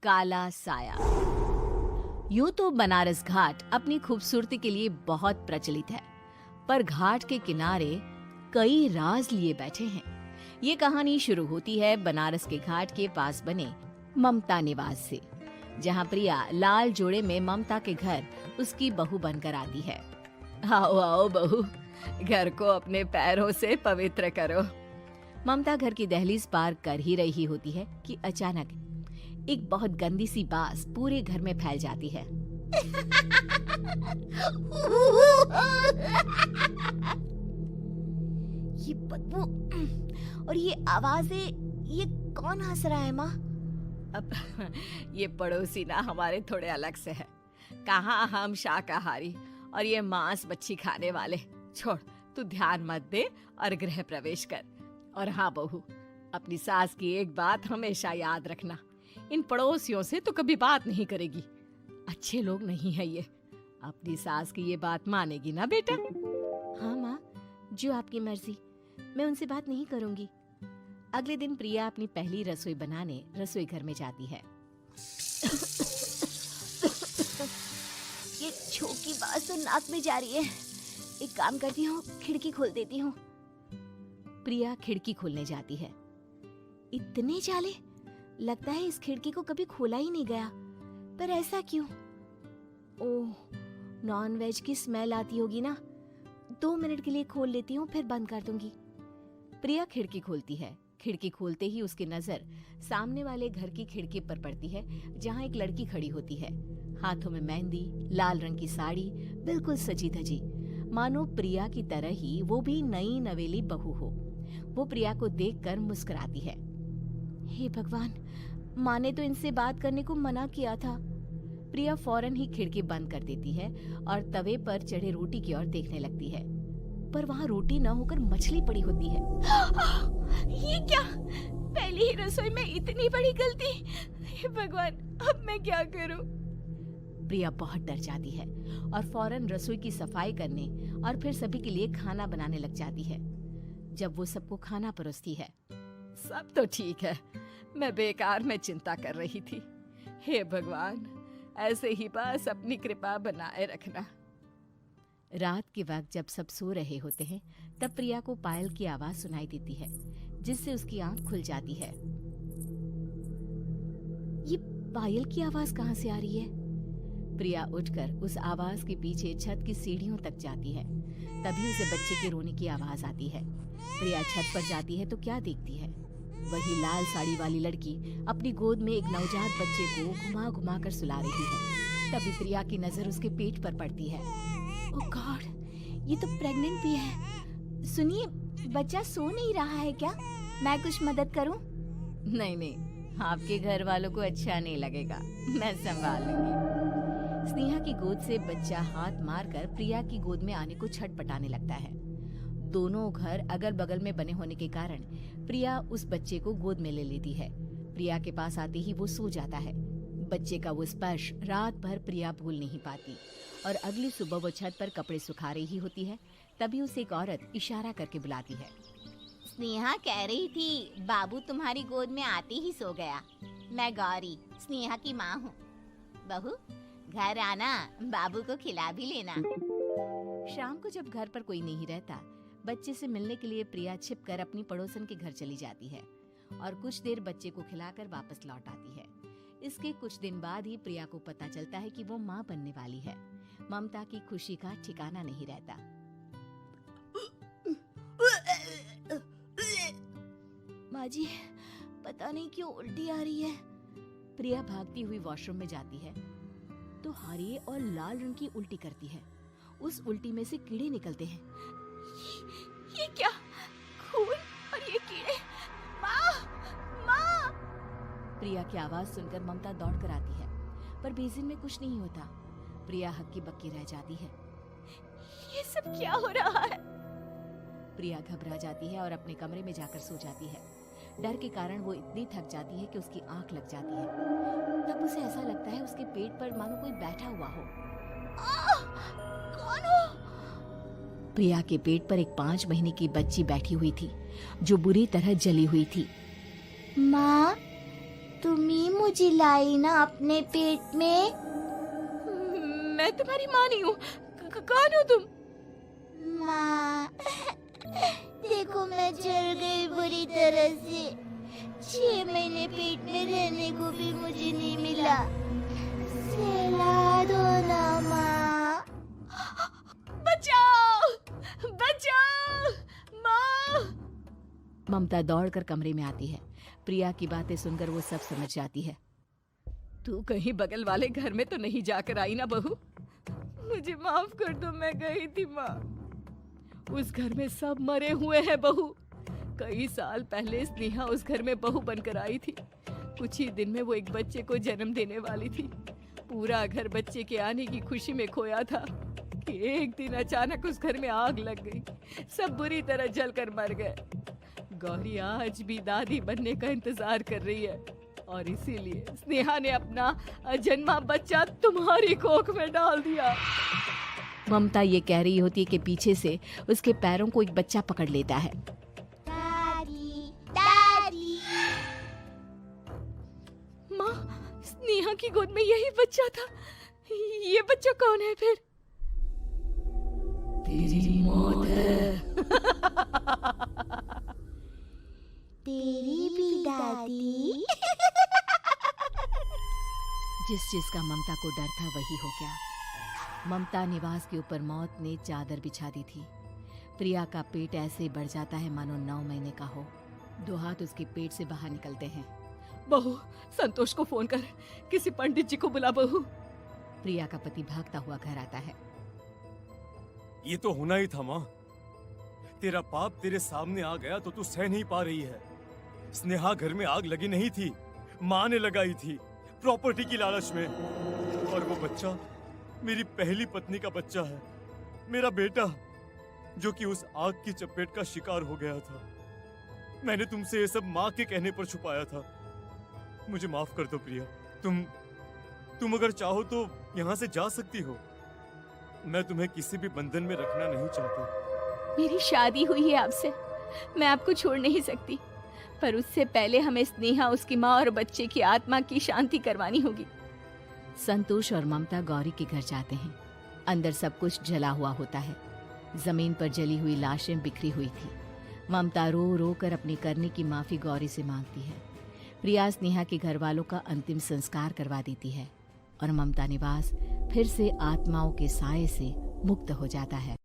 काला साया। यूं तो बनारस घाट अपनी खूबसूरती के लिए बहुत प्रचलित है, पर घाट के किनारे कई राज लिए बैठे हैं। ये कहानी शुरू होती है बनारस के घाट के पास बने ममता निवास से, जहां प्रिया लाल जोड़े में ममता के घर उसकी बहू बनकर आती है। आओ आओ बहू, घर को अपने पैरों से पवित्र करो। ममता घर की दहलीज पार कर ही रही होती है कि अचानक एक बहुत गंदी सी बास पूरे घर में फैल जाती है। ये बदबू और ये आवाजें, ये कौन हंस रहा है माँ? अब ये पड़ोसी ना हमारे थोड़े अलग से है। कहाँ हम शाकाहारी और ये मांस मच्छी खाने वाले। छोड़, तू ध्यान मत दे और गृह प्रवेश कर। और हाँ बहू, अपनी सास की एक बात हमेशा याद रखना, इन पड़ोसियों से तो कभी बात नहीं करेगी। अच्छे लोग नहीं है ये। अपनी सास की ये बात मानेगी ना बेटा? हाँ माँ, जो आपकी मर्जी, मैं उनसे बात नहीं करूंगी। अगले दिन प्रिया अपनी पहली रसोई बनाने रसोई घर में जाती है। ये छोकी बात तो नाक में जा रही है। एक काम करती हूँ, खिड़की खोल देती हूँ। प्रिया खिड़की खोलने जाती है। इतने जाले, लगता है इस खिड़की को कभी खोला ही नहीं गया। पर ऐसा क्यों? ओह, नॉन वेज की स्मेल आती होगी ना। 2 मिनट के लिए खोल लेती हूँ, फिर बंद कर दूंगी। प्रिया खिड़की खोलती है। खिड़की खोलते ही उसकी नजर सामने वाले घर की खिड़की पर पड़ती है, जहाँ एक लड़की खड़ी होती है। हाथों में मेहंदी, लाल रंग की साड़ी, बिल्कुल सजी धजी, मानो प्रिया की तरह ही वो भी नई नवेली बहू हो। वो प्रिया को देखकर मुस्कुराती है। हे भगवान, माँ ने तो इनसे बात करने को मना किया था। प्रिया फौरन ही खिड़की बंद कर देती है और तवे पर चढ़े रोटी की ओर देखने लगती है, पर वहाँ रोटी न होकर मछली पड़ी होती है। ये क्या? पहली ही रसोई में इतनी बड़ी गलती। हे भगवान, अब मैं क्या करूं? प्रिया बहुत डर जाती है और फौरन रसोई की सफाई करने और फिर सभी के लिए खाना बनाने लग जाती है। जब वो सबको खाना परोसती है, सब तो ठीक है, मैं बेकार में चिंता कर रही थी। हे भगवान, ऐसे ही बस अपनी कृपा बनाए रखना। रात के वक्त जब सब सो रहे होते हैं, तब प्रिया को पायल की आवाज सुनाई देती है, जिससे उसकी आंख खुल जाती है। ये पायल की आवाज कहाँ से आ रही है? प्रिया उठकर उस आवाज के पीछे छत की सीढ़ियों तक जाती है। तभी उसे बच्चे के रोने की आवाज आती है। प्रिया छत पर जाती है तो क्या देखती है? वही लाल साड़ी वाली लड़की अपनी गोद में एक नवजात बच्चे को घुमा घुमा कर सुला रही है। तभी प्रिया की नजर उसके पेट पर पड़ती है। ओह गॉड, ये तो प्रेग्नेंट भी है। सुनिए, बच्चा सो नहीं रहा है क्या? मैं कुछ मदद करूं? नहीं नहीं, आपके घर वालों को अच्छा नहीं लगेगा, मैं संभाल लूंगी। स्नेहा की गोद से बच्चा हाथ मारकर प्रिया की गोद में आने को छटपटाने लगता है। दोनों घर अगल बगल में बने होने के कारण प्रिया उस बच्चे को गोद में ले लेती है। प्रिया के पास आते ही वो सो जाता है। बच्चे का वो स्पर्श रात भर प्रिया भूल नहीं पाती और अगली सुबह वो छत पर कपड़े सुखा रही होती है। तभी उसे एक औरत इशारा करके बुलाती है। स्नेहा कह रही थी बाबू तुम्हारी गोद में आते ही सो गया। मैं गौरी, स्नेहा की माँ हूँ। बहू, घर आना, बाबू को खिला भी लेना। शाम को जब घर पर कोई नहीं रहता, बच्चे से मिलने के लिए प्रिया छिपकर अपनी पड़ोसन के घर चली जाती है और कुछ देर बच्चे को खिलाकर वापस लौट आती है। इसके कुछ दिन बाद ही प्रिया को पता चलता है कि वो माँ बनने वाली है। ममता की खुशी का ठिकाना नहीं रहता। माँ जी, पता नहीं क्यों उल्टी आ रही है। प्रिया भागती हुई वॉशरूम में जाती है तो हरे और लाल रंग की उल्टी करती है। उस उल्टी में से कीड़े निकलते हैं। ये क्या? खून और ये कीड़े! माँ! माँ! प्रिया की आवाज सुनकर ममता दौड़ कर आती है, पर बेसिन में कुछ नहीं होता। प्रिया हक्की बक्की रह जाती है। ये सब क्या हो रहा है? प्रिया घबरा जाती है और अपने कमरे में जाकर सो जाती है। डर के कारण वो इतनी थक जाती है कि उसकी आंख लग जाती है। तब उसे ऐसा लगता है उसके पेट पर मानो कोई बैठा हुआ हो। कौन हो? प्रिया के पेट पर एक 5 महीने की बच्ची बैठी हुई थी, जो बुरी तरह जली हुई थी। माँ, तुम ही मुझे लाई ना अपने पेट में। मैं तुम्हारी माँ नहीं हूँ। कौन हो तुम? माँ, देखो मैं जल गई बुरी तरह से। 6 महीने पेट में रहने को भी मुझे नहीं मिला। सहला दो ना माँ। बचाओ, बचाओ, माँ! ममता दौड़कर कमरे में आती है। प्रिया की बातें सुनकर वो सब समझ जाती है। तू कहीं बगल वाले घर में तो नहीं जाकर आई ना बहू? मुझे माफ कर दो, मैं गई थी माँ। उस घर में सब मरे हुए हैं बहू। कई साल पहले स्नेहा उस घर में बहू बनकर आई थी। कुछ ही दिन में वो एक बच्चे को जन्म देने वाली थी। पूरा घर बच्चे के आने की खुशी में खोया था कि एक दिन अचानक उस घर में आग लग गई। सब बुरी तरह जलकर मर गए। गौरी आज भी दादी बनने का इंतजार कर रही है और इसीलिए स्नेहा ने अपना अजन्मा बच्चा तुम्हारी कोख में डाल दिया। ममता ये कह रही होती है कि पीछे से उसके पैरों को एक बच्चा पकड़ लेता है। दादी, दादी। माँ, स्नेहा की गोद में यही बच्चा था। ये बच्चा कौन है फिर? तेरी मौत है। तेरी भी दादी। जिस चीज का ममता को डर था वही हो गया। ममता निवास के ऊपर मौत ने चादर बिछा दी थी। प्रिया का पेट ऐसे बढ़ जाता है मानो 9 महीने का हो। 2 हाथ उसके पेट से बाहर निकलते हैं। बहू, संतोष को फोन कर, किसी पंडित जी को बुला बहू। प्रिया का पति भागता हुआ घर आता है। ये तो होना ही था माँ। तेरा पाप तेरे सामने आ गया तो तू सह नहीं पा रही है। स्नेहा घर में आग लगी नहीं थी, माँ ने लगाई थी, प्रॉपर्टी की लालच में। और वो बच्चा मेरी पहली पत्नी का बच्चा है, मेरा बेटा, जो कि उस आग की चपेट का शिकार हो गया था। मैंने तुमसे ये सब माँ के कहने पर छुपाया था। मुझे माफ कर दो प्रिया। तुम अगर चाहो तो यहाँ से जा सकती हो। मैं तुम्हें किसी भी बंधन में रखना नहीं चाहता। मेरी शादी हुई है आपसे, मैं आपको छोड़ नहीं सकती, पर उससे पहले हमें स्नेहा, उसकी माँ और बच्चे की आत्मा की शांति करवानी होगी। संतोष और ममता गौरी के घर जाते हैं। अंदर सब कुछ जला हुआ होता है। जमीन पर जली हुई लाशें बिखरी हुई थी। ममता रो रो कर अपने करने की माफी गौरी से मांगती है। प्रिया स्नेहा के घर वालों का अंतिम संस्कार करवा देती है और ममता निवास फिर से आत्माओं के साए से मुक्त हो जाता है।